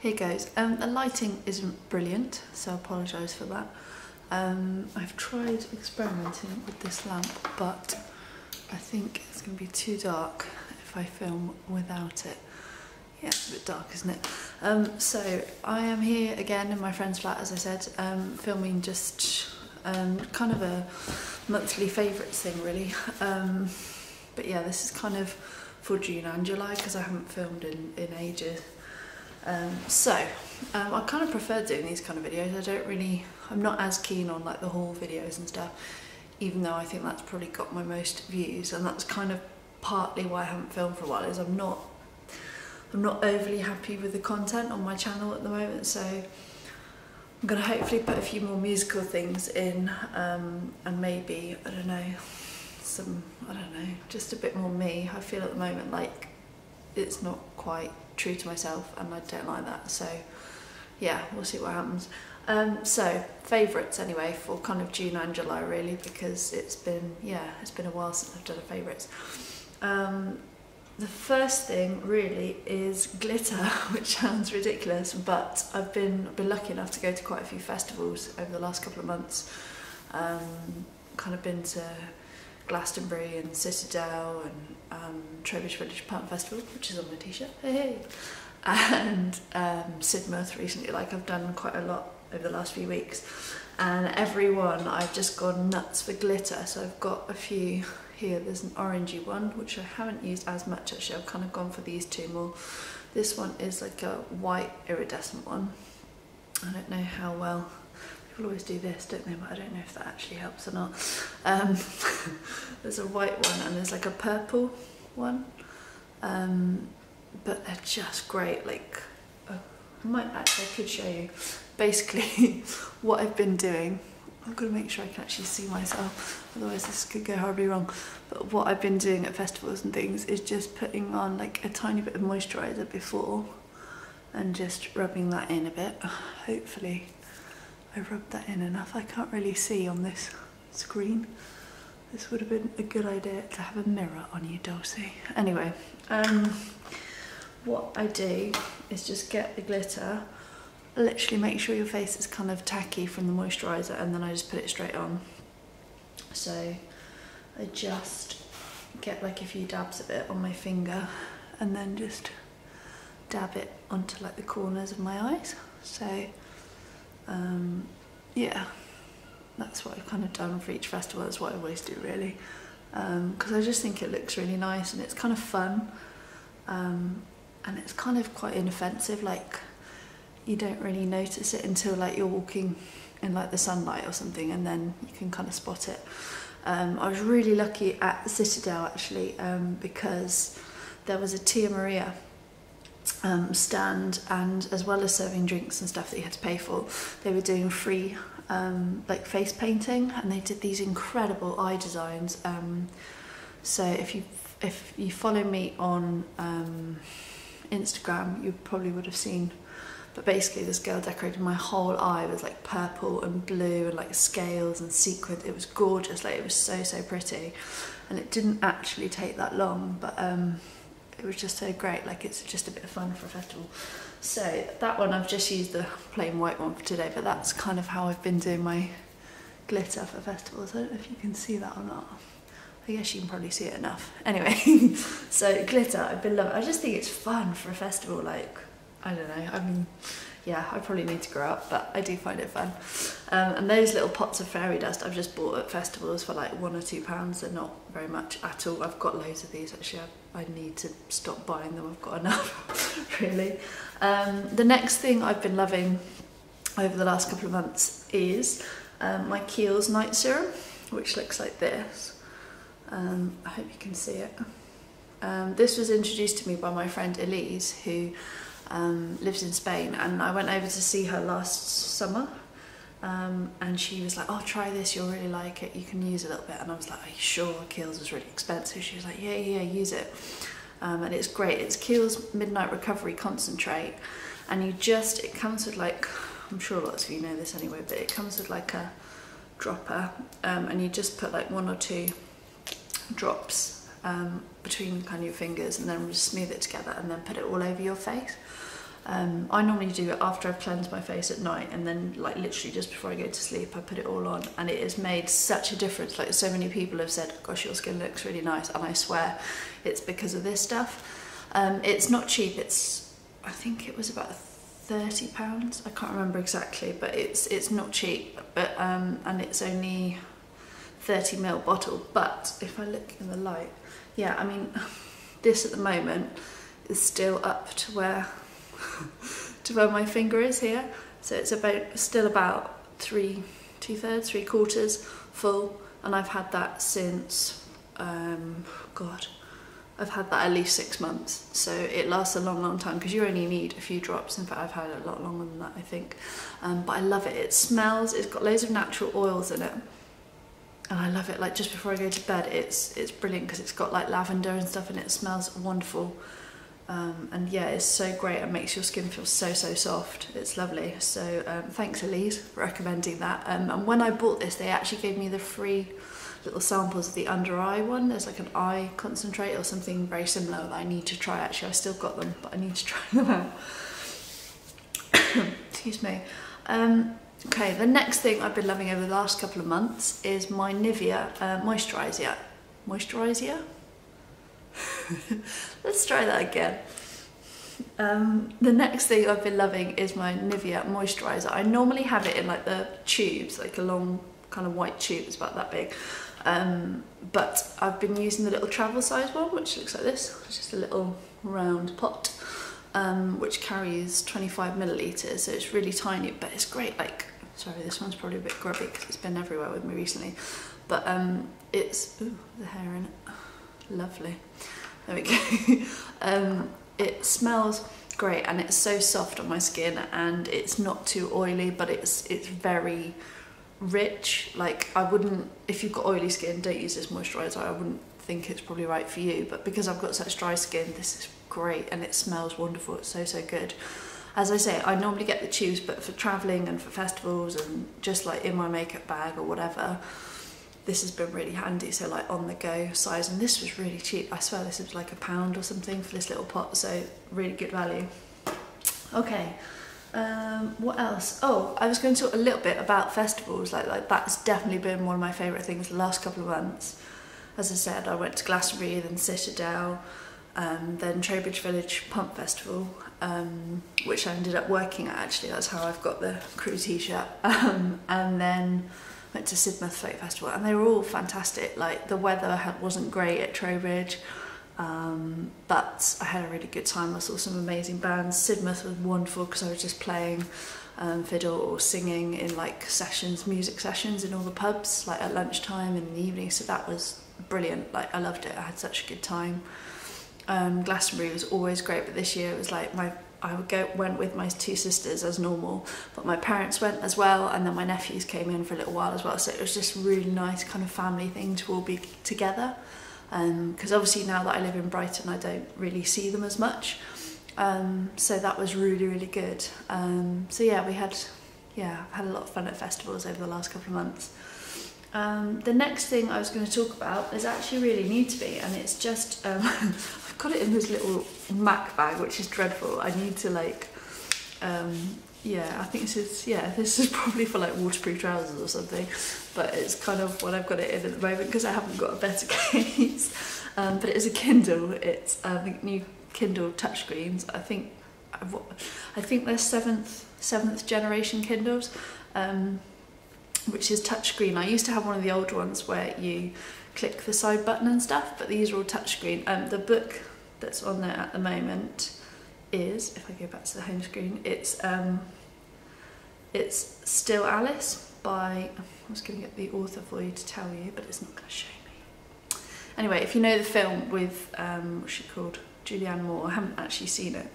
Here goes. The lighting isn't brilliant, so I apologise for that. I've tried experimenting with this lamp, but I think it's going to be too dark if I film without it. Yeah, it's a bit dark, isn't it? So I am here again in my friend's flat, as I said, filming just kind of a monthly favourites thing, really. But yeah, this is kind of for June and July because I haven't filmed in ages. I kind of prefer doing these kind of videos. I'm not as keen on like the haul videos and stuff, even though I think that's probably got my most views, and that's kind of partly why I haven't filmed for a while, is I'm not overly happy with the content on my channel at the moment, so I'm going to hopefully put a few more musical things in, and maybe, I don't know, just a bit more me. I feel at the moment like it's not quite true to myself, and I don't like that, so yeah, we'll see what happens. So favourites anyway for kind of June and July, really, because it's been a while since I've done a favourites. The first thing really is glitter, which sounds ridiculous, but I've been lucky enough to go to quite a few festivals over the last couple of months. Kind of been to Glastonbury and Citadel and Trowbridge Village Plant Festival, which is on my t-shirt, hey, and Sidmouth recently. Like, I've done quite a lot over the last few weeks, and every one I've just gone nuts for glitter. So I've got a few here. There's an orangey one which I haven't used as much actually. I've kind of gone for these two more. This one is like a white iridescent one. I don't know how well, people always do this, don't they, but I don't know if that actually helps or not. There's a white one and there's like a purple one, but they're just great. Like, I could show you basically what I've been doing. I've got to make sure I can actually see myself, otherwise this could go horribly wrong. But what I've been doing at festivals and things is just putting on like a tiny bit of moisturiser before and just rubbing that in a bit. Hopefully I rubbed that in enough. I can't really see on this screen. This would have been a good idea to have a mirror on you, Dulcie. Anyway, what I do is just get the glitter, literally make sure your face is kind of tacky from the moisturiser, and then I just put it straight on. So I just get like a few dabs of it on my finger and then just dab it onto like the corners of my eyes. So yeah, that's what I've kind of done for each festival. That's what I always do, really, because I just think it looks really nice and it's kind of fun, and it's kind of quite inoffensive. Like, you don't really notice it until like you're walking in like the sunlight or something, and then you can kind of spot it. I was really lucky at the Citadel actually, because there was a Tia Maria stand, and as well as serving drinks and stuff that you had to pay for, they were doing free like face painting, and they did these incredible eye designs. So if you follow me on Instagram, you probably would have seen. But basically this girl decorated my whole eye with like purple and blue and like scales and sequins. It was gorgeous, like it was so pretty, and it didn't actually take that long, but it was just so great. Like, it's just a bit of fun for a festival. So that one, I've just used the plain white one for today, but that's kind of how I've been doing my glitter for festivals. I don't know if you can see that or not. I guess you can probably see it enough. Anyway, so glitter, I've been loving it. I just think it's fun for a festival. Like, I don't know, I mean, yeah, I probably need to grow up, but I do find it fun. And those little pots of fairy dust I've just bought at festivals for like £1 or £2. They're not very much at all. I've got loads of these actually. I need to stop buying them. I've got enough, really. The next thing I've been loving over the last couple of months is my Kiehl's night serum, which looks like this. I hope you can see it. This was introduced to me by my friend Elise, who lives in Spain, and I went over to see her last summer, and she was like, oh, try this, you'll really like it, you can use a little bit. And I was like, are you sure? Kiehl's is really expensive. She was like, yeah, use it. And it's great. It's Kiehl's Midnight Recovery Concentrate, and it comes with like, I'm sure lots of you know this anyway, but it comes with like a dropper, and you just put like 1 or 2 drops between kind of your fingers, and then just smooth it together and then put it all over your face. I normally do it after I've cleansed my face at night, and then like literally just before I go to sleep I put it all on, and it has made such a difference. Like so many people have said, gosh, your skin looks really nice, and I swear it's because of this stuff. It's not cheap, I think it was about £30, I can't remember exactly, but it's not cheap, but and it's only 30ml bottle. But if I look in the light, yeah, I mean this at the moment is still up to where my finger is here, so it's still about two-thirds, three-quarters full, and I've had that since God, I've had that at least 6 months, so it lasts a long time, because you only need a few drops. In fact, I've had it a lot longer than that, I think. But I love it. It smells, it's got loads of natural oils in it, and I love it. Like just before I go to bed, it's brilliant, because it's got like lavender and stuff, and it smells wonderful. And yeah, it's so great, and makes your skin feel so soft. It's lovely. So thanks Elise for recommending that. And when I bought this, they actually gave me the free little samples of the under eye one. There's like an eye concentrate or something very similar that I need to try. Actually, I still got them, but I need to try them out. Excuse me. Okay, the next thing I've been loving over the last couple of months is my Nivea Moisturiser. Moisturiser? Let's try that again. The next thing I've been loving is my Nivea Moisturiser. I normally have it in like the tubes, like a long kind of white tube, it's about that big. But I've been using the little travel size one, which looks like this. It's just a little round pot, which carries 25 millilitres, so it's really tiny, but it's great. Like, sorry, this one's probably a bit grubby because it's been everywhere with me recently, but it's, ooh, the hair in it, lovely. There we go. It smells great, and it's so soft on my skin, and it's not too oily, but it's very rich. Like, I wouldn't, if you've got oily skin, don't use this moisturiser. I wouldn't think it's probably right for you, but because I've got such dry skin, this is great, and it smells wonderful. It's so good. As I say, I normally get the tubes, but for travelling and for festivals and just like in my makeup bag or whatever, this has been really handy. So like on the go size, and this was really cheap. I swear this was like £1 or something for this little pot, so really good value. Okay. What else? Oh, I was going to talk a little bit about festivals. Like that's definitely been one of my favourite things the last couple of months. As I said, I went to Glastonbury, then Citadel, then Trowbridge Village Pump Festival, which I ended up working at actually. That's how I've got the crew t-shirt. And then went to Sidmouth Folk Festival, and they were all fantastic. Like the weather wasn't great at Trowbridge, but I had a really good time. I saw some amazing bands. Sidmouth was wonderful because I was just playing fiddle or singing in like sessions, music sessions in all the pubs, like at lunchtime and in the evening. So that was brilliant. Like I loved it. I had such a good time. Glastonbury was always great, but this year it was like went with my two sisters as normal, but my parents went as well, and then my nephews came in for a little while as well. So it was just a really nice kind of family thing to all be together. Because obviously now that I live in Brighton, I don't really see them as much. So that was really good. So yeah, I've had a lot of fun at festivals over the last couple of months. The next thing I was going to talk about is actually really new to me, and it's just I've got it in this little MAC bag, which is dreadful. I need to like yeah, I think this is probably for like waterproof trousers or something, but it's kind of what I've got it in at the moment because I haven't got a better case. But it is a Kindle. It's the new Kindle touchscreens. I think they're seventh generation Kindles, which is touchscreen. I used to have one of the old ones where you click the side button and stuff, but these are all touchscreen. The book that's on there at the moment is, if I go back to the home screen, it's Still Alice by, I was going to get the author for you to tell you, but it's not going to show me. Anyway, if you know the film with, what's she called? Julianne Moore. I haven't actually seen it,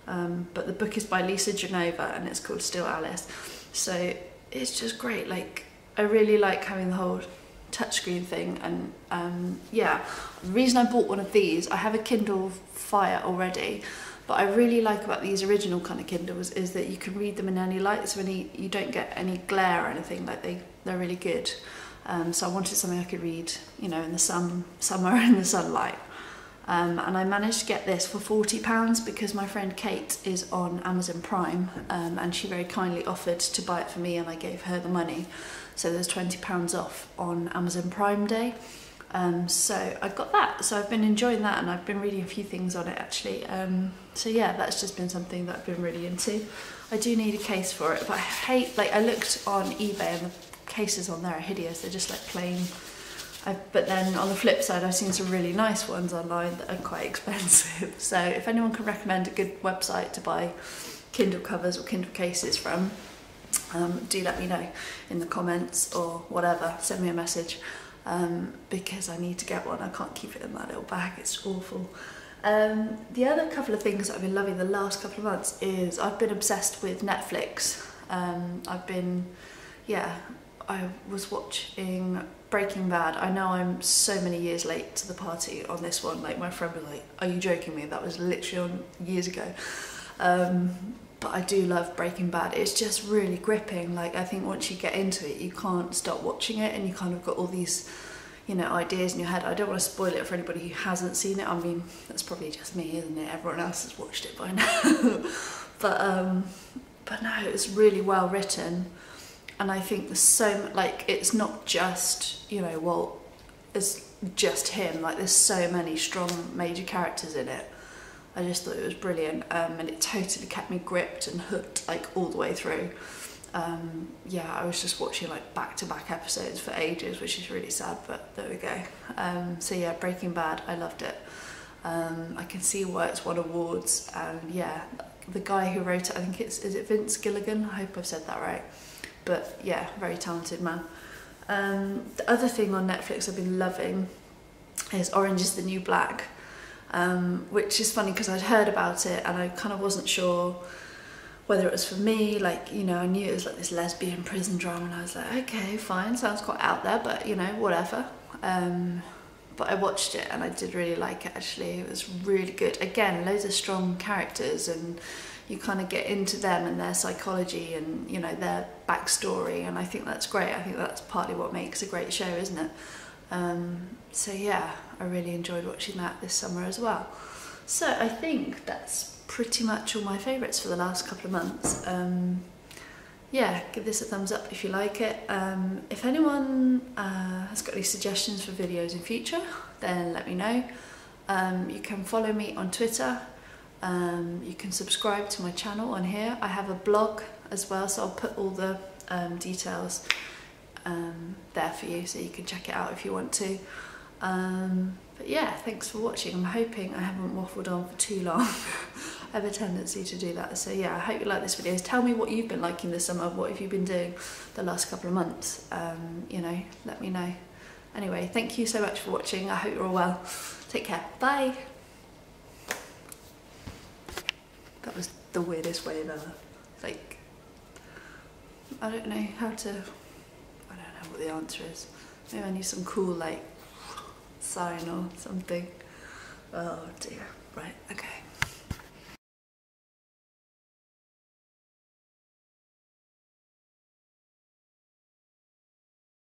but the book is by Lisa Genova and it's called Still Alice. So it's just great. Like, I really like having the whole touchscreen thing, and yeah, the reason I bought one of these, I have a Kindle Fire already, but I really like about these original kind of Kindles is that you can read them in any light, so you don't get any glare or anything. Like they're really good. So I wanted something I could read, you know, in the summer in the sunlight. And I managed to get this for £40 because my friend Kate is on Amazon Prime, and she very kindly offered to buy it for me and I gave her the money. So there's £20 off on Amazon Prime Day. So I got that. So I've been enjoying that, and I've been reading a few things on it actually. So yeah, that's just been something that I've been really into. I do need a case for it, but I hate, like I looked on eBay and the cases on there are hideous. They're just like plain. But then on the flip side, I've seen some really nice ones online that are quite expensive. So if anyone can recommend a good website to buy Kindle covers or Kindle cases from, do let me know in the comments or whatever. Send me a message, because I need to get one. I can't keep it in that little bag. It's awful. The other couple of things that I've been loving the last couple of months is I've been obsessed with Netflix. I was watching Breaking Bad. I know I'm so many years late to the party on this one. Like my friend was like, "Are you joking me? That was literally on years ago." But I do love Breaking Bad. It's just really gripping. Like I think once you get into it, you can't stop watching it, and you kind of got all these, you know, ideas in your head. I don't want to spoil it for anybody who hasn't seen it. I mean, that's probably just me, isn't it? Everyone else has watched it by now. But no, it's really well written. And I think there's so, like, it's not just, you know, well, it's just him. Like, there's so many strong major characters in it. I just thought it was brilliant, and it totally kept me gripped and hooked, like, all the way through. Yeah, I was just watching, like, back-to-back episodes for ages, which is really sad, but there we go. So yeah, Breaking Bad, I loved it. I can see why it's won awards, and yeah, the guy who wrote it, I think is it Vince Gilligan? I hope I've said that right. But yeah, very talented man. The other thing on Netflix I've been loving is Orange is the New Black, which is funny because I'd heard about it and I kind of wasn't sure whether it was for me. Like, you know, I knew it was like this lesbian prison drama and I was like, okay, fine, sounds quite out there, but you know, whatever. But I watched it and I did really like it actually. It was really good. Again, loads of strong characters, and you kind of get into them and their psychology and, you know, their backstory, and I think that's great. I think that's partly what makes a great show, isn't it? So yeah, I really enjoyed watching that this summer as well. So I think that's pretty much all my favourites for the last couple of months. Yeah, give this a thumbs up if you like it. If anyone has got any suggestions for videos in future, then let me know. You can follow me on Twitter. You can subscribe to my channel on here. I have a blog as well, so I'll put all the details there for you, so you can check it out if you want to. But yeah, thanks for watching. I'm hoping I haven't waffled on for too long. I have a tendency to do that. So yeah, I hope you like this video. Tell me what you've been liking this summer. What have you been doing the last couple of months? You know, let me know. Anyway, thank you so much for watching. I hope you're all well. Take care. Bye. That was the weirdest way ever. Like, I don't know how to, I don't know what the answer is. Maybe I need some cool, like, sign or something. Oh dear. Right, okay.